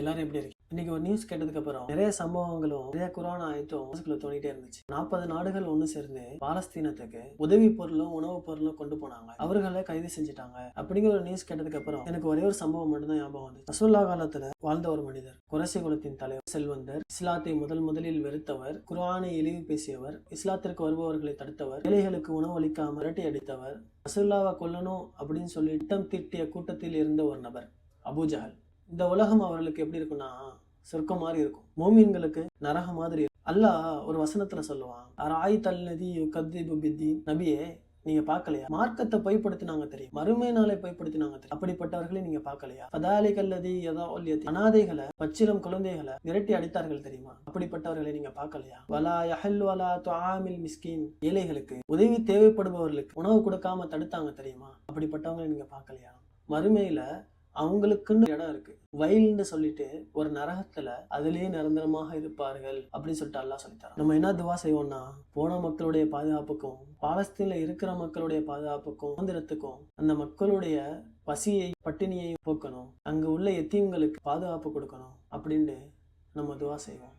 எல்லாரும் எப்படி இருக்கு? இன்னைக்கு ஒரு நியூஸ் கேட்டதுக்கு அப்புறம் நிறைய சம்பவங்களும் நிறைய குரான் ஆயத்தும் மனசுக்குள்ள தோணிட்டே இருந்துச்சு. 40 நாடுகள் ஒண்ணு சேர்ந்து பாலஸ்தீனத்துக்கு உதவி பொருளும் உணவு பொருளும் கொண்டு போனாங்க. அவர்களை கைது செஞ்சுட்டாங்க. அப்படிங்கிற ஒரு நியூஸ் கேட்டதுக்கு அப்புறம் எனக்கு ஒரே ஒரு சம்பவம் மட்டும்தான் ஞாபகம் வந்து, ரசூலுல்லாஹ் காலத்துல வாழ்ந்த ஒரு மனிதர், குறைசி குலத்தின் தலைவர், செல்வந்தர், இஸ்லாத்தை முதலில் வெறுத்தவர், குர்ஆனை இழிவு பேசியவர், இஸ்லாத்திற்கு வருபவர்களை தடுத்தவர், ஏழைகளுக்கு உணவு அளிக்காம விரட்டி அடித்தவர், ரசூலுல்லாஹ்வை கொல்லணும் அப்படின்னு சொல்லி திட்டம் தீட்டிய கூட்டத்தில் இருந்த ஒரு நபர் அபூஜஹல். இந்த உலகம் அவர்களுக்கு எப்படி இருக்குன்னா சொர்க்கம் மாதிரி இருக்கும், மோமீன்களுக்கு நரகம் மாதிரி இருக்கும். அல்லாஹ் ஒரு வசனத்துல சொல்லுவான், அராய்தல்லதி யுகத்திபு பித்தீன், நபியே நீங்க பார்க்கலையா, மார்க்கத்தை பொய்ப்படுத்தினாங்க தெரியும், மறுமை நாளை பொய்ப்படுத்தினாங்க தெரியும், அப்படிப்பட்டவர்களை நீங்க பார்க்கலையா, பதாலிகல்லதி யதாஉல் யதீம், அனாதைகளை பச்சிலம் குழந்தைகளை விரட்டி அடித்தார்கள் தெரியுமா, அப்படிப்பட்டவர்களை நீங்க பார்க்கலையா, வலா யஹல்லு வலா துஆமில் மிஸ்கீன், ஏழைகளுக்கு உதவி தேவைப்படுபவர்களுக்கு உணவு கொடுக்காம தடுத்தாங்க தெரியுமா, அப்படிப்பட்டவங்களை நீங்க பார்க்கலையா. மறுமையில அவங்களுக்குன்னு இடம் இருக்கு, வயல்னு சொல்லிட்டு ஒரு நரகத்துல அதிலேயே நிரந்தரமாக இருப்பார்கள் அப்படின்னு சொல்லிட்டு அல்லாஹ் சொல்லித்தரான். நம்ம என்ன துவா செய்வோம்னா, போன மக்களுடைய பாதுகாப்புக்கும் பாலஸ்தீன்ல இருக்கிற மக்களுடைய பாதுகாப்புக்கும் சுதந்திரத்துக்கும் அந்த மக்களுடைய பசியை பட்டினியை போக்கணும், அங்க உள்ள எத்தீம்களுக்கு பாதுகாப்பு கொடுக்கணும் அப்படின்னு நம்ம துவா செய்வோம்.